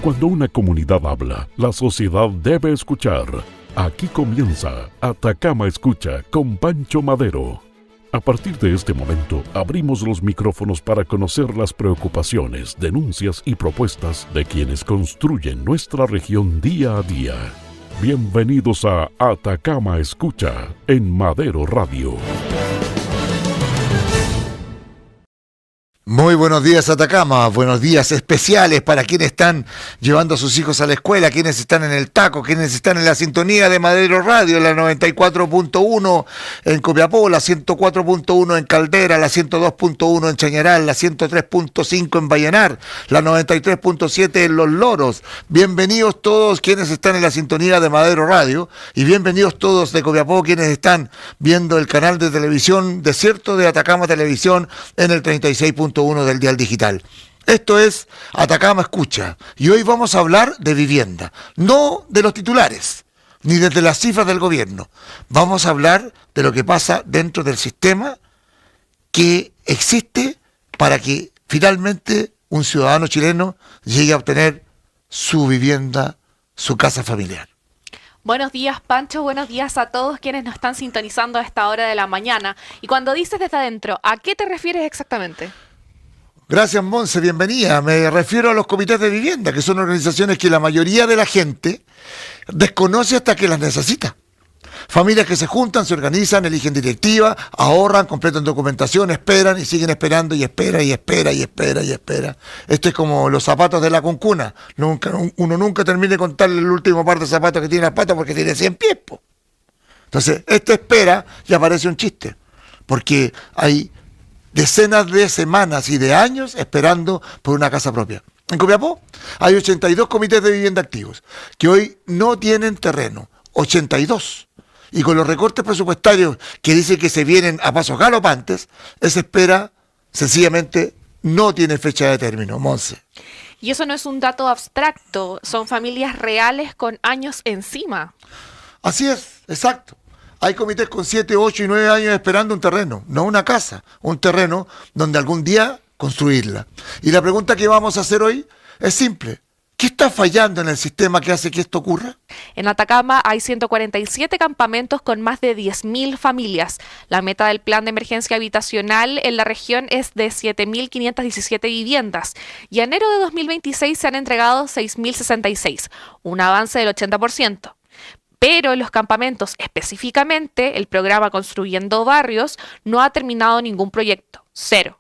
Cuando una comunidad habla, la sociedad debe escuchar. Aquí comienza Atacama Escucha con Pancho Madero. A partir de este momento, abrimos los micrófonos para conocer las preocupaciones, denuncias y propuestas de quienes construyen nuestra región día a día. Bienvenidos a Atacama Escucha en Madero Radio. Muy buenos días, Atacama, buenos días especiales para quienes están llevando a sus hijos a la escuela, quienes están en el taco, quienes están en la sintonía de Madero Radio, la 94.1 en Copiapó, la 104.1 en Caldera, la 102.1 en Chañaral, la 103.5 en Vallenar, la 93.7 en Los Loros. Bienvenidos todos quienes están en la sintonía de Madero Radio y bienvenidos todos de Copiapó quienes están viendo el canal de televisión Desierto de Atacama Televisión en el 36.1 del dial digital. Esto es Atacama Escucha y hoy vamos a hablar de vivienda, no de los titulares ni desde las cifras del gobierno. Vamos a hablar de lo que pasa dentro del sistema que existe para que finalmente un ciudadano chileno llegue a obtener su vivienda, su casa familiar. Buenos días, Pancho, buenos días a todos quienes nos están sintonizando a esta hora de la mañana. Y cuando dices desde adentro, ¿a qué te refieres exactamente? Gracias, Monse, bienvenida. Me refiero a los comités de vivienda, que son organizaciones que la mayoría de la gente desconoce hasta que las necesita. Familias que se juntan, se organizan, eligen directiva, ahorran, completan documentación, esperan y siguen esperando y espera y espera y espera y espera. Esto es como los zapatos de la cuncuna. Uno nunca termina de contarle el último par de zapatos que tiene las patas porque tiene 100 pies. Entonces, esta espera ya parece un chiste, porque hay decenas de semanas y de años esperando por una casa propia. En Copiapó hay 82 comités de vivienda activos que hoy no tienen terreno. 82. Y con los recortes presupuestarios que dicen que se vienen a pasos galopantes, esa espera sencillamente no tiene fecha de término. Monse. Y eso no es un dato abstracto, son familias reales con años encima. Así es, exacto. Hay comités con 7, 8 y 9 años esperando un terreno, no una casa, un terreno donde algún día construirla. Y la pregunta que vamos a hacer hoy es simple. ¿Qué está fallando en el sistema que hace que esto ocurra? En Atacama hay 147 campamentos con más de 10.000 familias. La meta del plan de emergencia habitacional en la región es de 7.517 viviendas. Y en enero de 2026 se han entregado 6.066, un avance del 80%. Pero en los campamentos, específicamente, el programa Construyendo Barrios no ha terminado ningún proyecto. 0.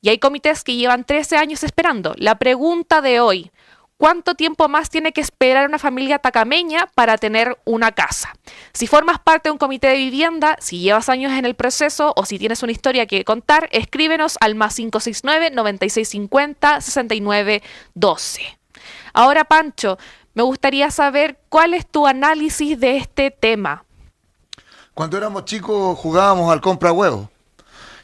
Y hay comités que llevan 13 años esperando. La pregunta de hoy, ¿cuánto tiempo más tiene que esperar una familia atacameña para tener una casa? Si formas parte de un comité de vivienda, si llevas años en el proceso o si tienes una historia que contar, escríbenos al +569 9650 6912. Ahora, Pancho, me gustaría saber cuál es tu análisis de este tema. Cuando éramos chicos jugábamos al compra huevo.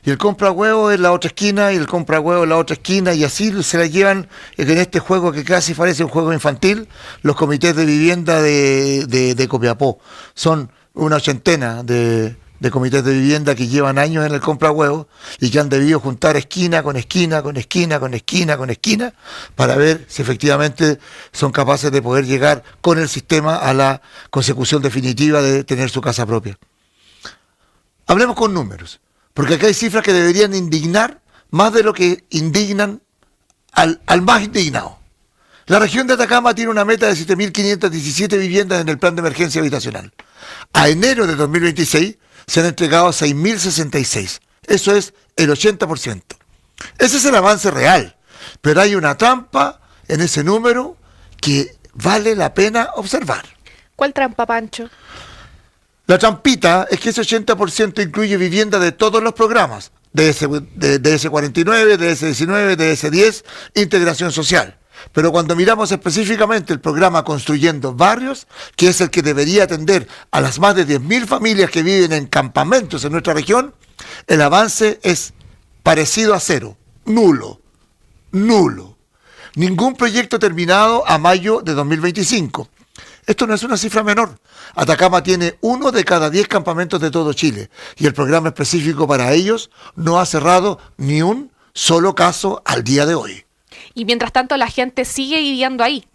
Y el compra huevo es la otra esquina y el compra huevo es la otra esquina y así se la llevan en este juego que casi parece un juego infantil, los comités de vivienda de Copiapó. Son una ochentena de comités de vivienda que llevan años en el compra huevo y que han debido juntar esquina con esquina, con esquina, con esquina, con esquina, para ver si efectivamente son capaces de poder llegar con el sistema a la consecución definitiva de tener su casa propia. Hablemos con números, porque acá hay cifras que deberían indignar más de lo que indignan al más indignado. La región de Atacama tiene una meta de 7.517 viviendas en el plan de emergencia habitacional. A enero de 2026 se han entregado 6.066. Eso es el 80%. Ese es el avance real. Pero hay una trampa en ese número que vale la pena observar. ¿Cuál trampa, Pancho? La trampita es que ese 80% incluye vivienda de todos los programas. DS49, DS19, DS10, integración social. Pero cuando miramos específicamente el programa Construyendo Barrios, que es el que debería atender a las más de 10.000 familias que viven en campamentos en nuestra región, el avance es parecido a cero, nulo. Ningún proyecto terminado a mayo de 2025. Esto no es una cifra menor. Atacama tiene 1 de cada 10 campamentos de todo Chile y el programa específico para ellos no ha cerrado ni un solo caso al día de hoy. Y mientras tanto la gente sigue viviendo ahí.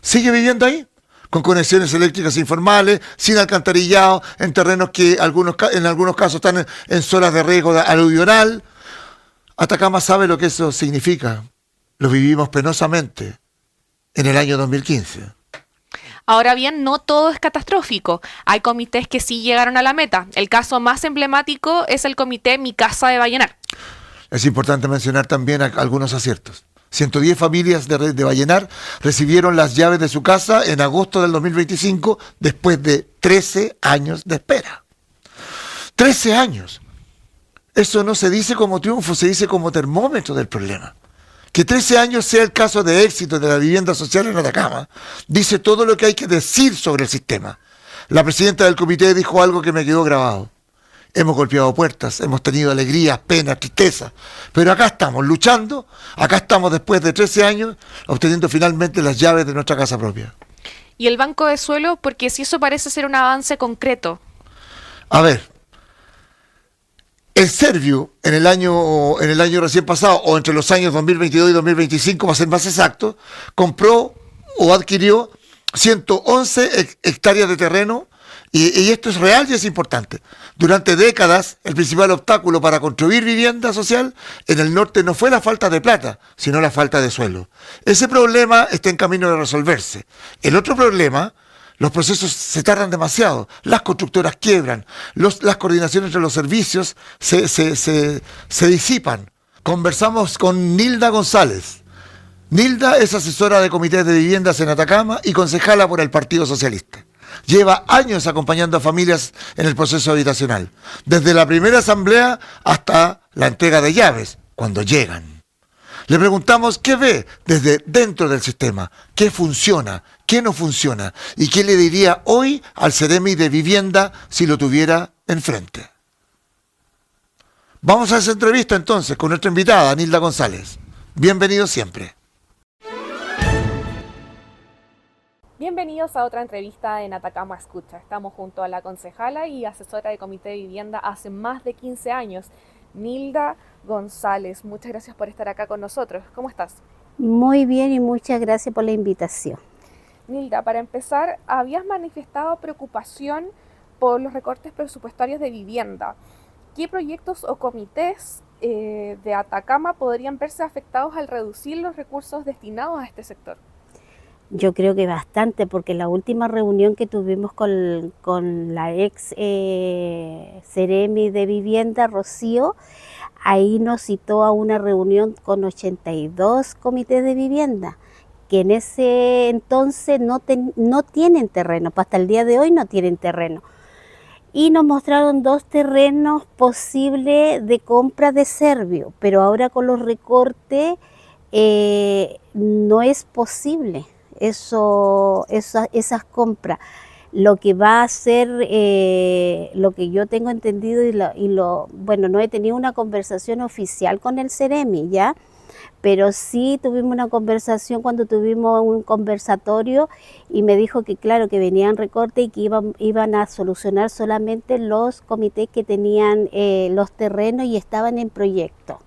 Sigue viviendo ahí, con conexiones eléctricas informales, sin alcantarillado, en terrenos que en algunos casos están en zonas de riesgo aluvional. Atacama sabe lo que eso significa. Lo vivimos penosamente en el año 2015. Ahora bien, no todo es catastrófico. Hay comités que sí llegaron a la meta. El caso más emblemático es el comité Mi Casa de Vallenar. Es importante mencionar también algunos aciertos. 110 familias de Vallenar recibieron las llaves de su casa en agosto del 2025 después de 13 años de espera. 13 años. Eso no se dice como triunfo, se dice como termómetro del problema. Que 13 años sea el caso de éxito de la vivienda social en Atacama, dice todo lo que hay que decir sobre el sistema. La presidenta del comité dijo algo que me quedó grabado. Hemos golpeado puertas, hemos tenido alegrías, penas, tristezas, pero acá estamos luchando, acá estamos después de 13 años obteniendo finalmente las llaves de nuestra casa propia. ¿Y el banco de suelo? Porque si eso parece ser un avance concreto. A ver, el Servio en el año recién pasado, o entre los años 2022 y 2025, para ser más exacto, compró o adquirió 111 hectáreas de terreno, y esto es real y es importante. Durante décadas, el principal obstáculo para construir vivienda social en el norte no fue la falta de plata, sino la falta de suelo. Ese problema está en camino de resolverse. El otro problema, los procesos se tardan demasiado, las constructoras quiebran, las coordinaciones entre los servicios se disipan. Conversamos con Nilda González. Nilda es asesora de comités de viviendas en Atacama y concejala por el Partido Socialista. Lleva años acompañando a familias en el proceso habitacional, desde la primera asamblea hasta la entrega de llaves, cuando llegan. Le preguntamos qué ve desde dentro del sistema, qué funciona, qué no funciona, y qué le diría hoy al Ceremi de Vivienda si lo tuviera enfrente. Vamos a esa entrevista entonces con nuestra invitada, Nilda González. Bienvenido siempre. Bienvenidos a otra entrevista en Atacama Escucha. Estamos junto a la concejala y asesora de Comité de Vivienda hace más de 15 años, Nilda González. Muchas gracias por estar acá con nosotros. ¿Cómo estás? Muy bien y muchas gracias por la invitación. Nilda, para empezar, habías manifestado preocupación por los recortes presupuestarios de vivienda. ¿Qué proyectos o comités de Atacama podrían verse afectados al reducir los recursos destinados a este sector? Yo creo que bastante, porque la última reunión que tuvimos con la ex Ceremi de Vivienda, Rocío, ahí nos citó a una reunión con 82 comités de vivienda, que en ese entonces no tienen terreno, hasta el día de hoy no tienen terreno. Y nos mostraron 2 terrenos posibles de compra de Servio, pero ahora con los recortes no es posible esas compras. Lo que va a hacer, lo que yo tengo entendido bueno, no he tenido una conversación oficial con el Ceremi, ¿ya? Pero sí tuvimos una conversación cuando tuvimos un conversatorio y me dijo que claro, que venían recortes y que iban a solucionar solamente los comités que tenían los terrenos y estaban en proyecto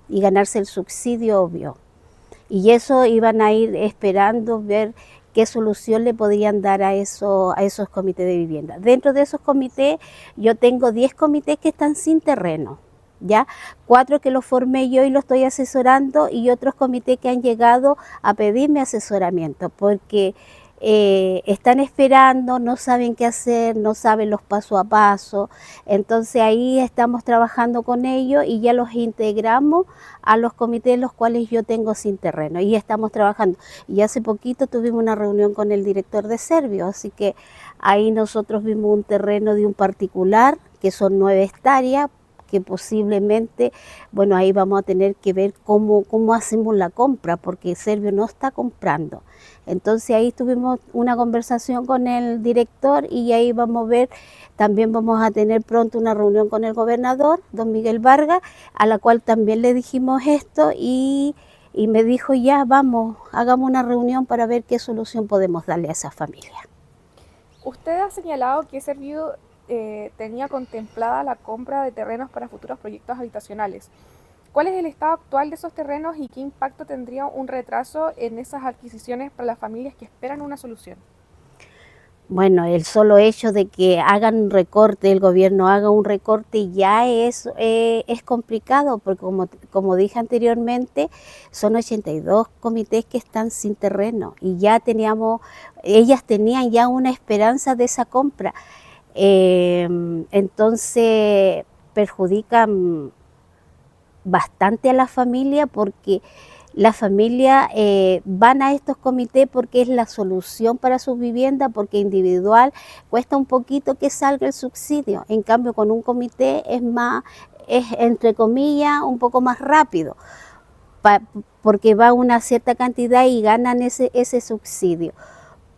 y ganarse el subsidio, obvio. Y eso iban a ir esperando ver qué solución le podían dar a esos comités de vivienda. Dentro de esos comités yo tengo 10 comités que están sin terreno, ¿ya? 4 que los formé yo y los estoy asesorando, y otros comités que han llegado a pedirme asesoramiento porque están esperando, no saben qué hacer, no saben los paso a paso. Entonces ahí estamos trabajando con ellos y ya los integramos a los comités los cuales yo tengo sin terreno, y estamos trabajando. Y hace poquito tuvimos una reunión con el director de Servio, así que ahí nosotros vimos un terreno de un particular que son 9 hectáreas, que posiblemente, bueno, ahí vamos a tener que ver cómo hacemos la compra, porque Servio no está comprando. Entonces ahí tuvimos una conversación con el director y ahí vamos a ver, también vamos a tener pronto una reunión con el gobernador, don Miguel Vargas, a la cual también le dijimos esto y me dijo ya, vamos, hagamos una reunión para ver qué solución podemos darle a esa familia. Usted ha señalado que Servio tenía contemplada la compra de terrenos para futuros proyectos habitacionales. ¿Cuál es el estado actual de esos terrenos y qué impacto tendría un retraso en esas adquisiciones para las familias que esperan una solución? Bueno, el solo hecho de que hagan un recorte, el gobierno haga un recorte ya es complicado, porque como dije anteriormente, son 82 comités que están sin terreno y ya ellas tenían ya una esperanza de esa compra. Entonces perjudican bastante a la familia, porque la familia van a estos comités porque es la solución para su vivienda, porque individual cuesta un poquito que salga el subsidio. En cambio, con un comité es entre comillas un poco más rápido, porque va una cierta cantidad y ganan ese subsidio.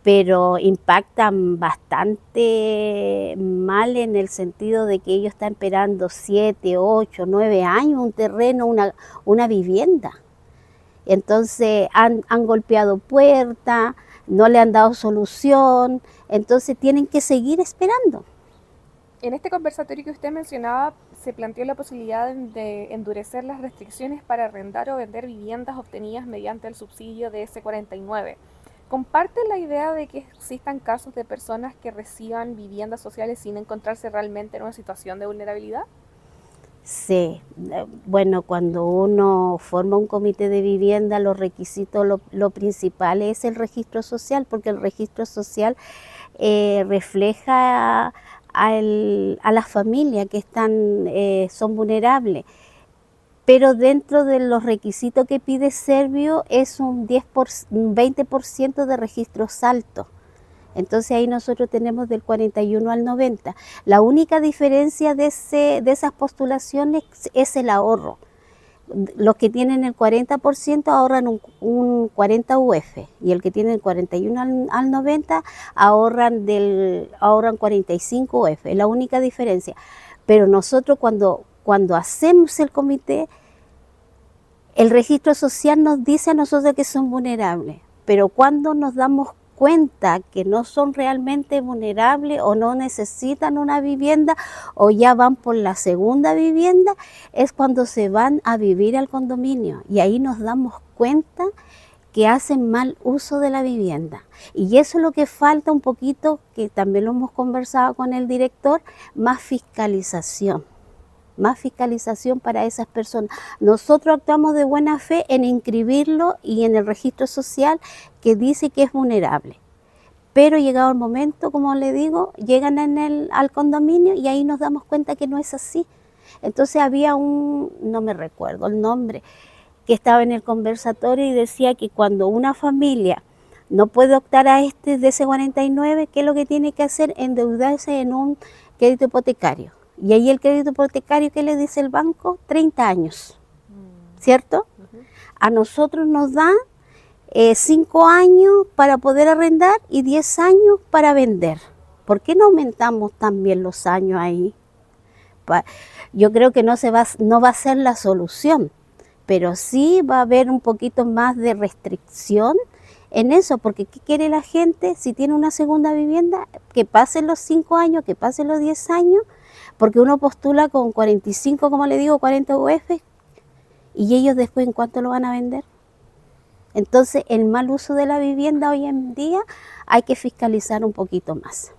Pero impactan bastante mal en el sentido de que ellos están esperando 7, 8, 9 años un terreno, una vivienda. Entonces han golpeado puertas, no le han dado solución, entonces tienen que seguir esperando. En este conversatorio que usted mencionaba, se planteó la posibilidad de endurecer las restricciones para arrendar o vender viviendas obtenidas mediante el subsidio de S49. ¿Comparte la idea de que existan casos de personas que reciban viviendas sociales sin encontrarse realmente en una situación de vulnerabilidad? Sí, bueno, cuando uno forma un comité de vivienda, los requisitos, lo principal es el registro social, porque el registro social refleja a las familias que son vulnerables. Pero dentro de los requisitos que pide Servio es un 20% de registros altos. Entonces ahí nosotros tenemos del 41 al 90. La única diferencia de esas postulaciones es el ahorro. Los que tienen el 40% ahorran un 40 UF y el que tiene el 41 al 90 ahorran 45 UF. Es la única diferencia. Pero nosotros cuando hacemos el comité, el registro social nos dice a nosotros que son vulnerables, pero cuando nos damos cuenta que no son realmente vulnerables o no necesitan una vivienda o ya van por la segunda vivienda, es cuando se van a vivir al condominio y ahí nos damos cuenta que hacen mal uso de la vivienda. Y eso es lo que falta un poquito, que también lo hemos conversado con el director, más fiscalización para esas personas. Nosotros actuamos de buena fe en inscribirlo y en el registro social que dice que es vulnerable. Pero llegado el momento, como le digo, llegan al condominio y ahí nos damos cuenta que no es así. Entonces había no me recuerdo el nombre, que estaba en el conversatorio y decía que cuando una familia no puede optar a este de ese 49, ¿qué es lo que tiene que hacer? Endeudarse en un crédito hipotecario. Y ahí el crédito hipotecario, ¿qué le dice el banco? 30 años, ¿cierto? A nosotros nos dan 5 años para poder arrendar y 10 años para vender. ¿Por qué no aumentamos también los años ahí? Yo creo que no va a ser la solución, pero sí va a haber un poquito más de restricción en eso, porque ¿qué quiere la gente? Si tiene una segunda vivienda, que pasen los 5 años, que pasen los 10 años, porque uno postula con 45, como le digo, 40 UF, y ellos después, ¿en cuánto lo van a vender? Entonces, el mal uso de la vivienda hoy en día hay que fiscalizar un poquito más.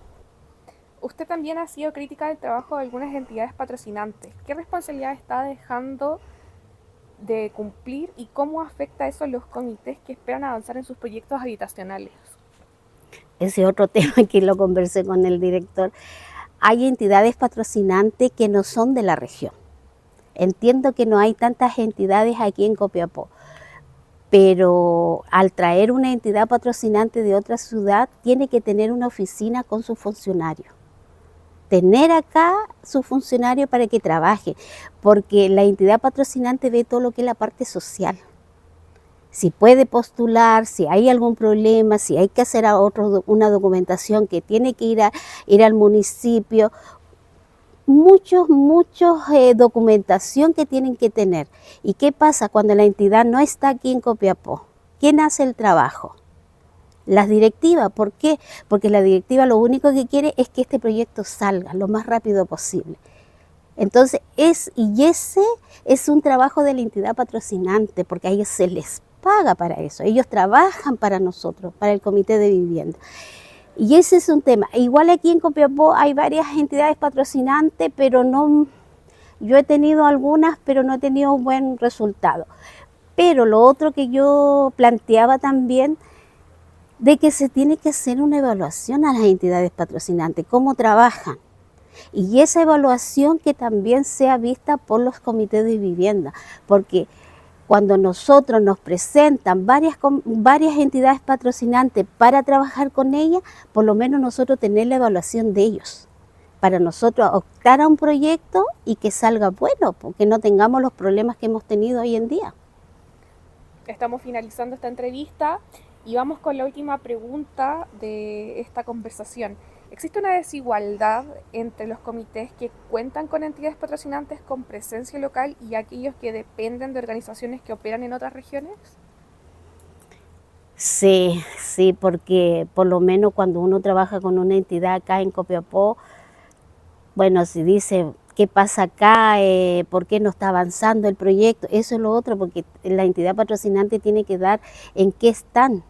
Usted también ha sido crítica del trabajo de algunas entidades patrocinantes. ¿Qué responsabilidad está dejando de cumplir y cómo afecta eso a los comités que esperan avanzar en sus proyectos habitacionales? Ese otro tema que lo conversé con el director. Hay entidades patrocinantes que no son de la región. Entiendo que no hay tantas entidades aquí en Copiapó, pero al traer una entidad patrocinante de otra ciudad, tiene que tener una oficina con sus funcionarios. Tener acá su funcionario para que trabaje, porque la entidad patrocinante ve todo lo que es la parte social. Si puede postular, si hay algún problema, si hay que hacer una documentación que tiene que ir al municipio, muchos documentación que tienen que tener. ¿Y qué pasa cuando la entidad no está aquí en Copiapó? ¿Quién hace el trabajo? Las directivas. ¿Por qué? Porque la directiva lo único que quiere es que este proyecto salga lo más rápido posible. Entonces, ese es un trabajo de la entidad patrocinante, porque a ellos se les paga para eso. Ellos trabajan para nosotros, para el Comité de Vivienda. Y ese es un tema. Igual aquí en Copiapó hay varias entidades patrocinantes, pero no, yo he tenido algunas, pero no he tenido un buen resultado. Pero lo otro que yo planteaba también, de que se tiene que hacer una evaluación a las entidades patrocinantes, cómo trabajan. Y esa evaluación que también sea vista por los comités de vivienda, porque cuando nosotros nos presentan varias entidades patrocinantes para trabajar con ellas, por lo menos nosotros tener la evaluación de ellos, para nosotros optar a un proyecto y que salga bueno, porque no tengamos los problemas que hemos tenido hoy en día. Estamos finalizando esta entrevista y vamos con la última pregunta de esta conversación. ¿Existe una desigualdad entre los comités que cuentan con entidades patrocinantes con presencia local y aquellos que dependen de organizaciones que operan en otras regiones? Sí, porque por lo menos cuando uno trabaja con una entidad acá en Copiapó, bueno, si dice, ¿qué pasa acá? ¿Por qué no está avanzando el proyecto? Eso es lo otro, porque la entidad patrocinante tiene que dar en qué están,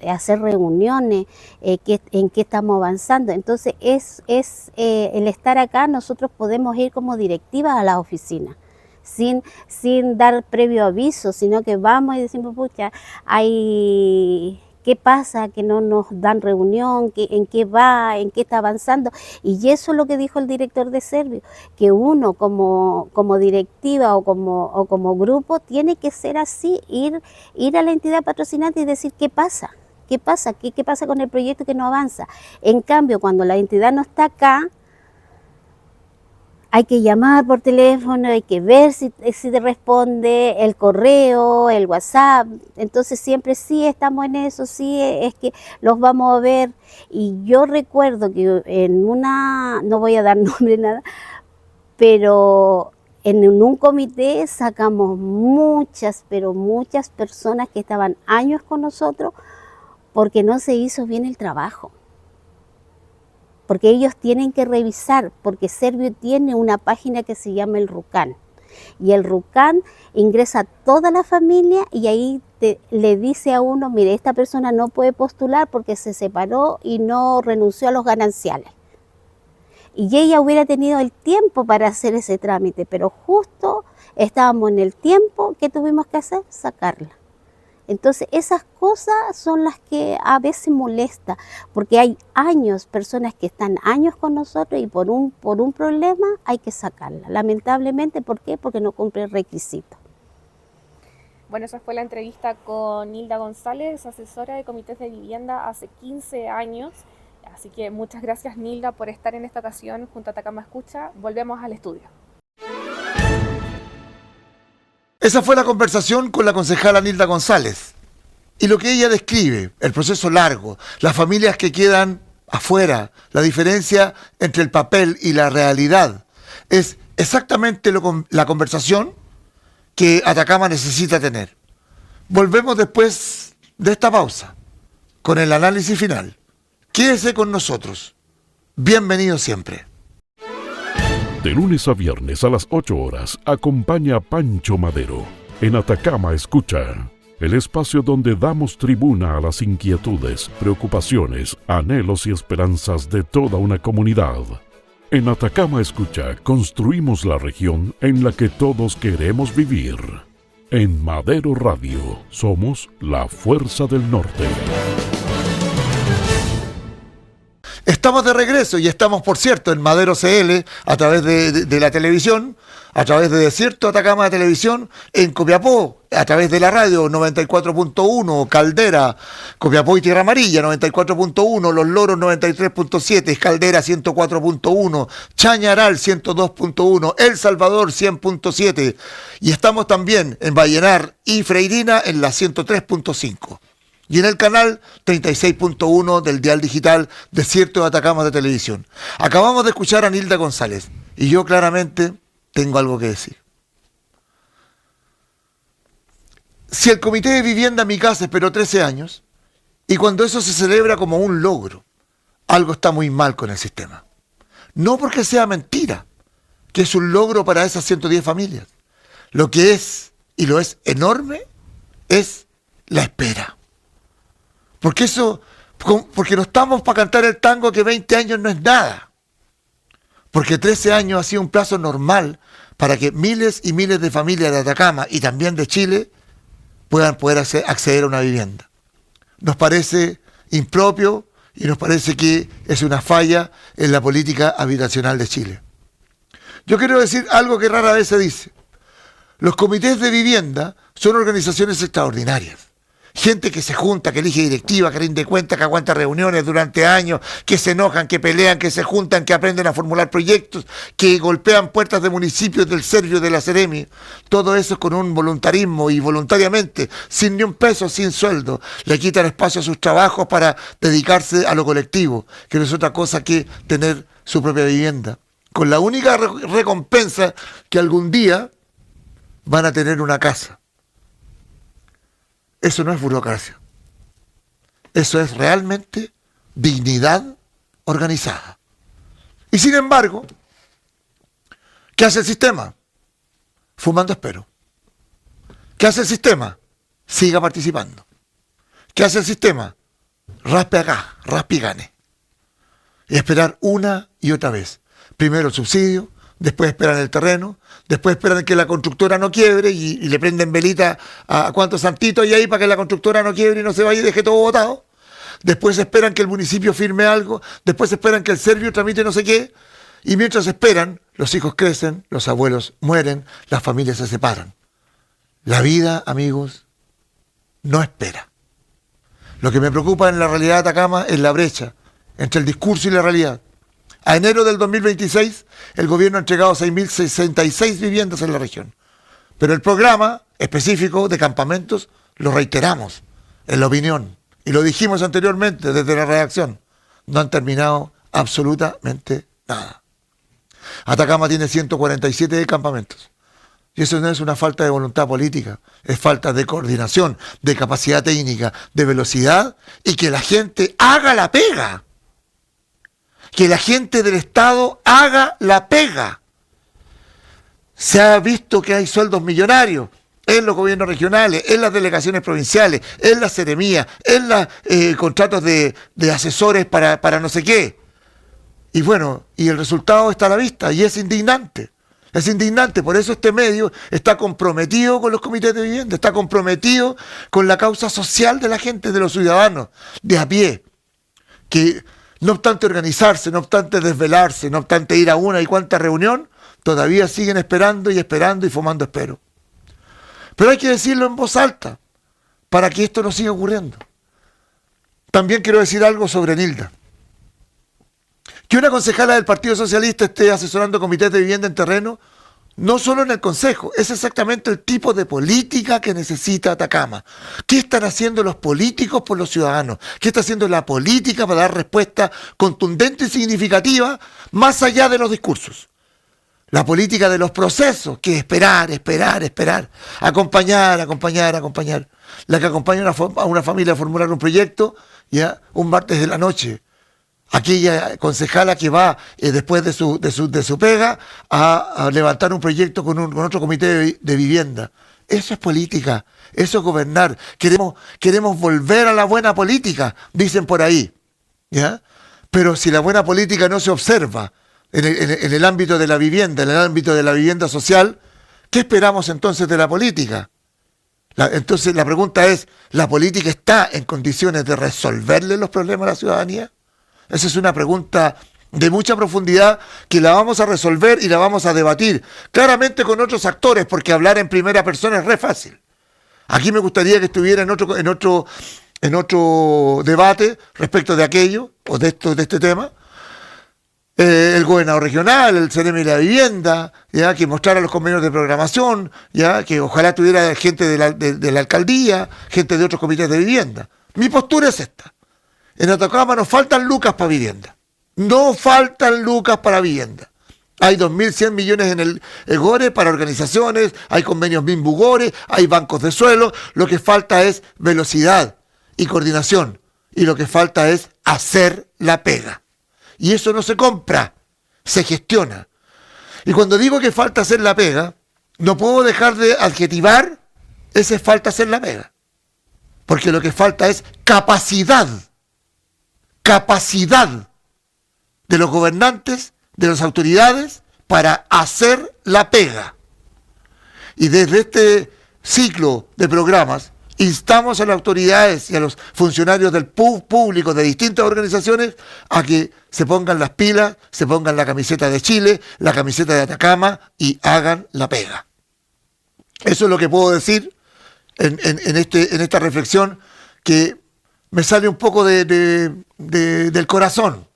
hacer reuniones, en qué estamos avanzando. Entonces, el estar acá, nosotros podemos ir como directivas a la oficina, sin dar previo aviso, sino que vamos y decimos, pucha, ¿qué pasa? Que no nos dan reunión, en qué va, en qué está avanzando. Y eso es lo que dijo el director de Servio, que uno como directiva o como grupo tiene que ser así, ir a la entidad patrocinante y decir qué pasa. ¿Qué pasa? ¿Qué pasa con el proyecto que no avanza? En cambio, cuando la entidad no está acá, hay que llamar por teléfono, hay que ver si te responde el correo, el WhatsApp. Entonces siempre sí estamos en eso, sí es que los vamos a ver. Y yo recuerdo que no voy a dar nombre nada, pero en un comité sacamos muchas personas que estaban años con nosotros porque no se hizo bien el trabajo. Porque ellos tienen que revisar, porque Servio tiene una página que se llama el RUCAN. Y el RUCAN ingresa a toda la familia y ahí le dice a uno, mire, esta persona no puede postular porque se separó y no renunció a los gananciales. Y ella hubiera tenido el tiempo para hacer ese trámite, pero justo estábamos en el tiempo que tuvimos que hacer, sacarla. Entonces esas cosas son las que a veces molesta, porque hay personas que están años con nosotros y por un problema hay que sacarla. Lamentablemente, ¿por qué? Porque no cumple el requisito. Bueno, esa fue la entrevista con Nilda González, asesora de comités de vivienda hace 15 años. Así que muchas gracias, Nilda, por estar en esta ocasión junto a Atacama Escucha. Volvemos al estudio. Esa fue la conversación con la concejala Nilda González. Y lo que ella describe, el proceso largo, las familias que quedan afuera, la diferencia entre el papel y la realidad, es exactamente la conversación que Atacama necesita tener. Volvemos después de esta pausa con el análisis final. Quédese con nosotros. Bienvenido siempre. De lunes a viernes a las 8 horas, acompaña a Pancho Madero en Atacama Escucha, el espacio donde damos tribuna a las inquietudes, preocupaciones, anhelos y esperanzas de toda una comunidad. En Atacama Escucha construimos la región en la que todos queremos vivir. En Madero Radio somos la fuerza del norte. Estamos de regreso y estamos, por cierto, en Madero CL, a través de la televisión, a través de Desierto Atacama de Televisión, en Copiapó, a través de la radio 94.1, Caldera, Copiapó y Tierra Amarilla 94.1, Los Loros 93.7, Caldera 104.1, Chañaral 102.1, El Salvador 100.7 y estamos también en Vallenar y Freirina en la 103.5. Y en el canal 36.1 del dial digital Desierto de Atacama de Televisión. Acabamos de escuchar a Nilda González y yo claramente tengo algo que decir. Si el Comité de Vivienda Mi Casa esperó 13 años y cuando eso se celebra como un logro, algo está muy mal con el sistema. No porque sea mentira, que es un logro para esas 110 familias. Lo que es, y lo es enorme, es la espera. Porque no estamos para cantar el tango que 20 años no es nada. Porque 13 años ha sido un plazo normal para que miles y miles de familias de Atacama y también de Chile puedan poder acceder a una vivienda. Nos parece impropio y nos parece que es una falla en la política habitacional de Chile. Yo quiero decir algo que rara vez se dice. Los comités de vivienda son organizaciones extraordinarias. Gente que se junta, que elige directiva, que rinde cuentas, que aguanta reuniones durante años, que se enojan, que pelean, que se juntan, que aprenden a formular proyectos, que golpean puertas de municipios, del Servio, de la Seremi. Todo eso con un voluntarismo y voluntariamente, sin ni un peso, sin sueldo. Le quitan espacio a sus trabajos para dedicarse a lo colectivo, que no es otra cosa que tener su propia vivienda. Con la única recompensa que algún día van a tener una casa. Eso no es burocracia. Eso es realmente dignidad organizada. Y sin embargo, ¿qué hace el sistema? Fumando espero. ¿Qué hace el sistema? Siga participando. ¿Qué hace el sistema? Raspe acá, raspe y gane. Y esperar una y otra vez. Primero el subsidio, después esperan el terreno, después esperan que la constructora no quiebre y le prenden velita a cuantos santitos hay ahí para que la constructora no quiebre y no se vaya y deje todo botado. Después esperan que el municipio firme algo, después esperan que el Servio tramite no sé qué, y mientras esperan, los hijos crecen, los abuelos mueren, las familias se separan. La vida, amigos, no espera. Lo que me preocupa en la realidad de Atacama es la brecha entre el discurso y la realidad. A enero del 2026, el gobierno ha entregado 6.066 viviendas en la región. Pero el programa específico de campamentos lo reiteramos en la opinión. Y lo dijimos anteriormente desde la redacción. No han terminado absolutamente nada. Atacama tiene 147 campamentos. Y eso no es una falta de voluntad política, es falta de coordinación, de capacidad técnica, de velocidad y que la gente haga la pega. Que la gente del Estado haga la pega. Se ha visto que hay sueldos millonarios en los gobiernos regionales, en las delegaciones provinciales, en las seremías, en los contratos de asesores para no sé qué. Y bueno, y el resultado está a la vista y es indignante. Es indignante, por eso este medio está comprometido con los comités de vivienda, está comprometido con la causa social de la gente, de los ciudadanos, de a pie, que no obstante organizarse, no obstante desvelarse, no obstante ir a una y cuánta reunión, todavía siguen esperando y fumando espero. Pero hay que decirlo en voz alta, para que esto no siga ocurriendo. También quiero decir algo sobre Nilda. Que una concejala del Partido Socialista esté asesorando comités de vivienda en terreno, no solo en el Consejo, es exactamente el tipo de política que necesita Atacama. ¿Qué están haciendo los políticos por los ciudadanos? ¿Qué está haciendo la política para dar respuesta contundente y significativa más allá de los discursos? La política de los procesos, que es esperar, acompañar. La que acompaña a una familia a formular un proyecto, ya un martes de la noche. Aquella concejala que va después de su pega a levantar un proyecto con otro comité de vivienda. Eso es política, eso es gobernar. Queremos volver a la buena política, dicen por ahí. ¿Ya? Pero si la buena política no se observa en el ámbito de la vivienda, en el ámbito de la vivienda social, ¿qué esperamos entonces de la política? Entonces la pregunta es, ¿la política está en condiciones de resolverle los problemas a la ciudadanía? Esa es una pregunta de mucha profundidad que la vamos a resolver y la vamos a debatir, claramente con otros actores, porque hablar en primera persona es re fácil. Aquí me gustaría que estuviera en otro debate respecto de aquello, o de este tema, el gobernador regional, el CNM de la vivienda, ya que mostrara los convenios de programación, ya que ojalá tuviera gente de la alcaldía, gente de otros comités de vivienda. Mi postura es esta. En Atacama nos faltan lucas para vivienda. No faltan lucas para vivienda. Hay 2.100 millones en el GORE para organizaciones, hay convenios MINBU-GORE, hay bancos de suelo. Lo que falta es velocidad y coordinación. Y lo que falta es hacer la pega. Y eso no se compra, se gestiona. Y cuando digo que falta hacer la pega, no puedo dejar de adjetivar ese falta hacer la pega. Porque lo que falta es capacidad de los gobernantes, de las autoridades, para hacer la pega. Y desde este ciclo de programas, instamos a las autoridades y a los funcionarios del público de distintas organizaciones a que se pongan las pilas, se pongan la camiseta de Chile, la camiseta de Atacama y hagan la pega. Eso es lo que puedo decir en esta reflexión que me sale un poco del corazón.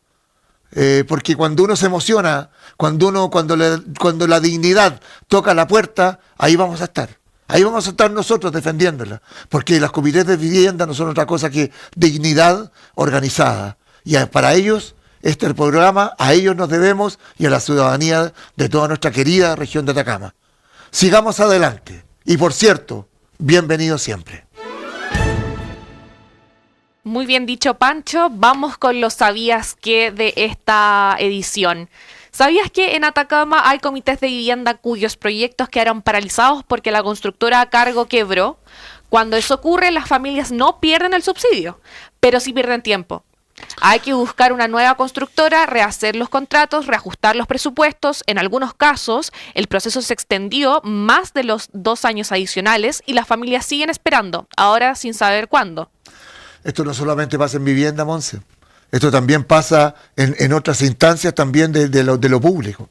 Porque cuando uno se emociona, cuando la dignidad toca la puerta, ahí vamos a estar. Ahí vamos a estar nosotros defendiéndola, porque las comités de vivienda no son otra cosa que dignidad organizada. Y para ellos, este programa, a ellos nos debemos y a la ciudadanía de toda nuestra querida región de Atacama. Sigamos adelante. Y por cierto, bienvenidos siempre. Muy bien dicho, Pancho. Vamos con los ¿sabías qué? De esta edición. ¿Sabías que en Atacama hay comités de vivienda cuyos proyectos quedaron paralizados porque la constructora a cargo quebró? Cuando eso ocurre, las familias no pierden el subsidio, pero sí pierden tiempo. Hay que buscar una nueva constructora, rehacer los contratos, reajustar los presupuestos. En algunos casos, el proceso se extendió más de los 2 años adicionales y las familias siguen esperando, ahora sin saber cuándo. Esto no solamente pasa en vivienda, Monse. Esto también pasa en otras instancias también de lo público.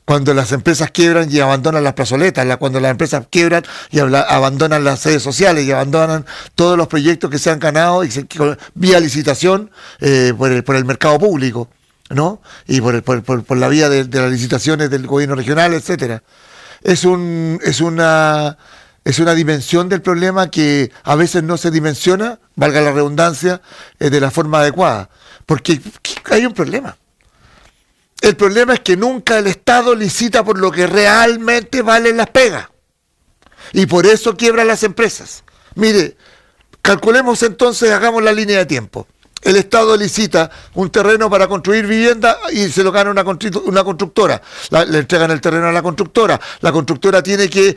Cuando las empresas quiebran y abandonan las plazoletas, cuando las empresas quiebran y abandonan las sedes sociales y abandonan todos los proyectos que se han ganado vía licitación por el mercado público, ¿no? Y por la vía de las licitaciones del gobierno regional, etcétera. Es una dimensión del problema que a veces no se dimensiona, valga la redundancia, de la forma adecuada. Porque hay un problema. El problema es que nunca el Estado licita por lo que realmente valen las pegas. Y por eso quiebran las empresas. Mire, calculemos entonces, hagamos la línea de tiempo. El Estado licita un terreno para construir vivienda y se lo gana una constructora. Le entregan el terreno a la constructora. La constructora tiene que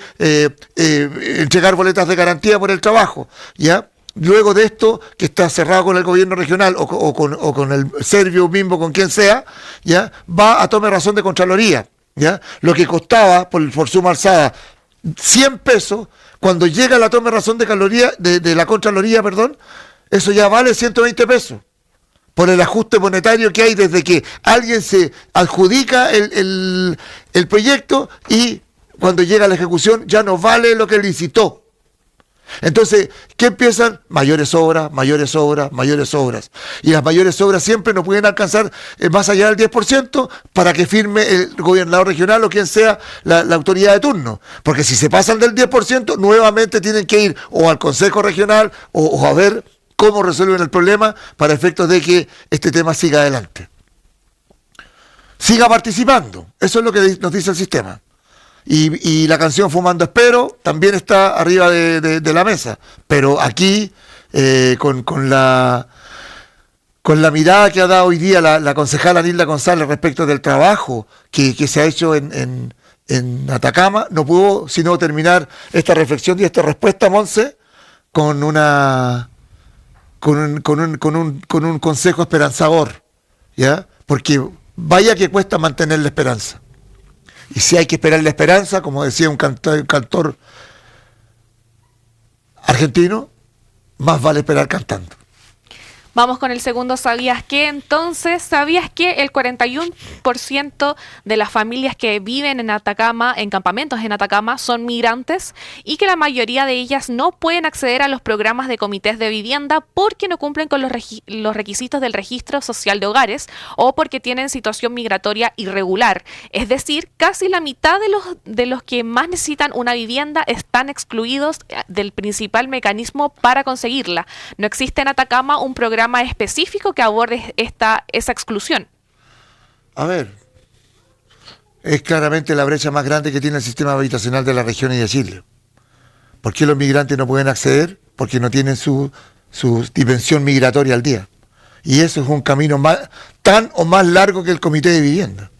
entregar boletas de garantía por el trabajo, ¿ya? Luego de esto, que está cerrado con el gobierno regional o con el Servio mismo, con quien sea, ¿ya? Va a tome razón de Contraloría, ¿ya? Lo que costaba, por suma alzada, 100 pesos, cuando llega la tome razón de la Contraloría, eso ya vale 120 pesos. Por el ajuste monetario que hay desde que alguien se adjudica el proyecto y cuando llega a la ejecución ya no vale lo que licitó. Entonces, ¿qué empiezan? Mayores obras. Y las mayores obras siempre no pueden alcanzar más allá del 10% para que firme el gobernador regional o quien sea la autoridad de turno. Porque si se pasan del 10%, nuevamente tienen que ir o al Consejo Regional o a ver cómo resuelven el problema para efectos de que este tema siga adelante. Siga participando. Eso es lo que nos dice el sistema. Y la canción Fumando Espero también está arriba de la mesa. Pero aquí, con la mirada que ha dado hoy día la concejala Nilda González respecto del trabajo que se ha hecho en Atacama, no puedo sino terminar esta reflexión y esta respuesta, Monse, con un consejo esperanzador, ¿ya? Porque vaya que cuesta mantener la esperanza. Y si hay que esperar la esperanza, como decía un cantor argentino, más vale esperar cantando. Vamos con el segundo ¿sabías qué? Entonces, ¿sabías que el 41% de las familias que viven en Atacama, en campamentos en Atacama, son migrantes y que la mayoría de ellas no pueden acceder a los programas de comités de vivienda porque no cumplen con los requisitos del registro social de hogares o porque tienen situación migratoria irregular? Es decir, casi la mitad de los que más necesitan una vivienda están excluidos del principal mecanismo para conseguirla. No existe en Atacama un programa específico que aborde esa exclusión. A ver, es claramente la brecha más grande que tiene el sistema habitacional de la región y de Chile. ¿Por qué los migrantes no pueden acceder? Porque no tienen su dimensión migratoria al día. Y eso es un camino tan o más largo que el comité de vivienda.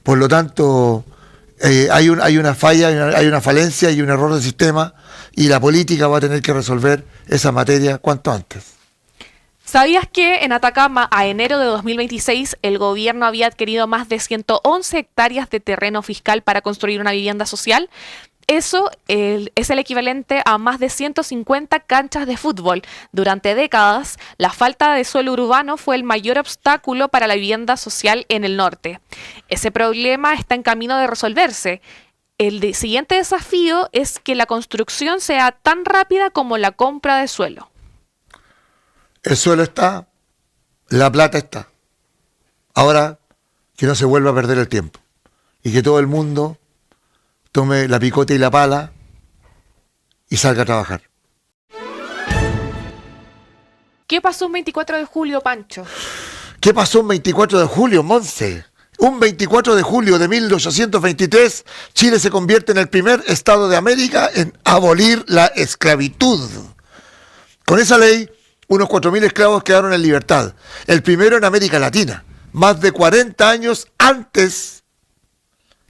Por lo tanto, hay una falla, hay una falencia, hay un error de sistema y la política va a tener que resolver esa materia cuanto antes. ¿Sabías que en Atacama, a enero de 2026, el gobierno había adquirido más de 111 hectáreas de terreno fiscal para construir una vivienda social? Eso es el equivalente a más de 150 canchas de fútbol. Durante décadas, la falta de suelo urbano fue el mayor obstáculo para la vivienda social en el norte. Ese problema está en camino de resolverse. El siguiente desafío es que la construcción sea tan rápida como la compra de suelo. El suelo está, la plata está. Ahora que no se vuelva a perder el tiempo y que todo el mundo tome la picota y la pala y salga a trabajar. ¿Qué pasó un 24 de julio, Pancho? ¿Qué pasó un 24 de julio, Monse? Un 24 de julio de 1823, Chile se convierte en el primer estado de América en abolir la esclavitud. Con esa ley, unos 4.000 esclavos quedaron en libertad. El primero en América Latina, más de 40 años antes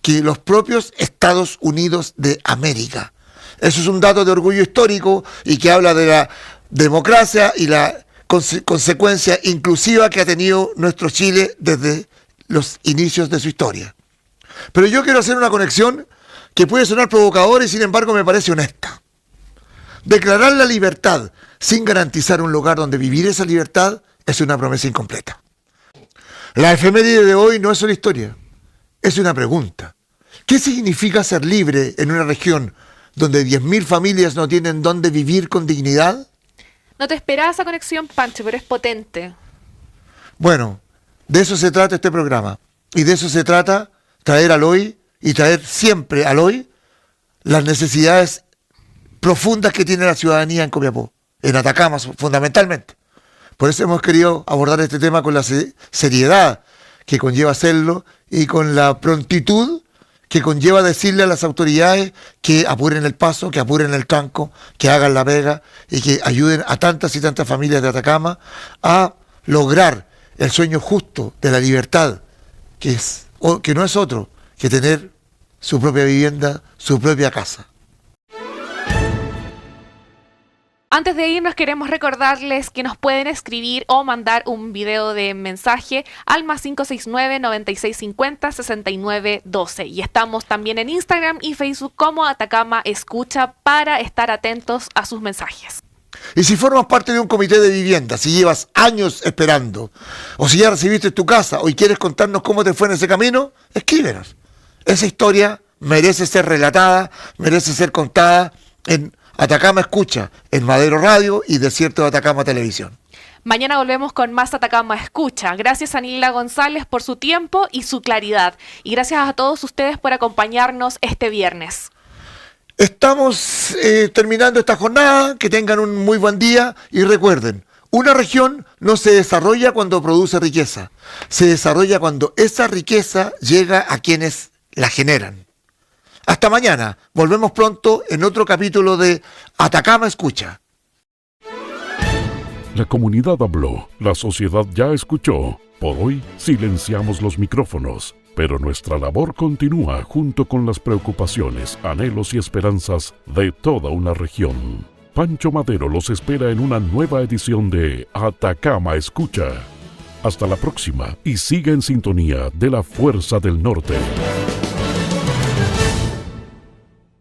que los propios Estados Unidos de América. Eso es un dato de orgullo histórico y que habla de la democracia y la consecuencia inclusiva que ha tenido nuestro Chile desde los inicios de su historia. Pero yo quiero hacer una conexión que puede sonar provocadora y sin embargo me parece honesta. Declarar la libertad sin garantizar un lugar donde vivir esa libertad es una promesa incompleta. La efeméride de hoy no es una historia, es una pregunta. ¿Qué significa ser libre en una región donde 10.000 familias no tienen dónde vivir con dignidad? No te esperaba esa conexión, Pancho, pero es potente. Bueno, de eso se trata este programa. Y de eso se trata traer al hoy y traer siempre al hoy las necesidades profundas que tiene la ciudadanía en Copiapó, en Atacama fundamentalmente. Por eso hemos querido abordar este tema con la seriedad que conlleva hacerlo y con la prontitud que conlleva decirle a las autoridades que apuren el paso, que apuren el tranco, que hagan la pega y que ayuden a tantas y tantas familias de Atacama a lograr el sueño justo de la libertad, que no es otro que tener su propia vivienda, su propia casa. Antes de irnos queremos recordarles que nos pueden escribir o mandar un video de mensaje al +569 9650 6912 y estamos también en Instagram y Facebook como Atacama Escucha para estar atentos a sus mensajes. Y si formas parte de un comité de vivienda, si llevas años esperando, o si ya recibiste tu casa, o quieres contarnos cómo te fue en ese camino, escríbenos. Esa historia merece ser relatada, merece ser contada en Atacama Escucha, en Madero Radio y Desierto de Atacama Televisión. Mañana volvemos con más Atacama Escucha. Gracias a Nila González por su tiempo y su claridad. Y gracias a todos ustedes por acompañarnos este viernes. Estamos terminando esta jornada, que tengan un muy buen día y recuerden, una región no se desarrolla cuando produce riqueza, se desarrolla cuando esa riqueza llega a quienes la generan. Hasta mañana, volvemos pronto en otro capítulo de Atacama Escucha. La comunidad habló, la sociedad ya escuchó. Por hoy silenciamos los micrófonos, pero nuestra labor continúa junto con las preocupaciones, anhelos y esperanzas de toda una región. Pancho Madero los espera en una nueva edición de Atacama Escucha. Hasta la próxima y siga en sintonía de la Fuerza del Norte.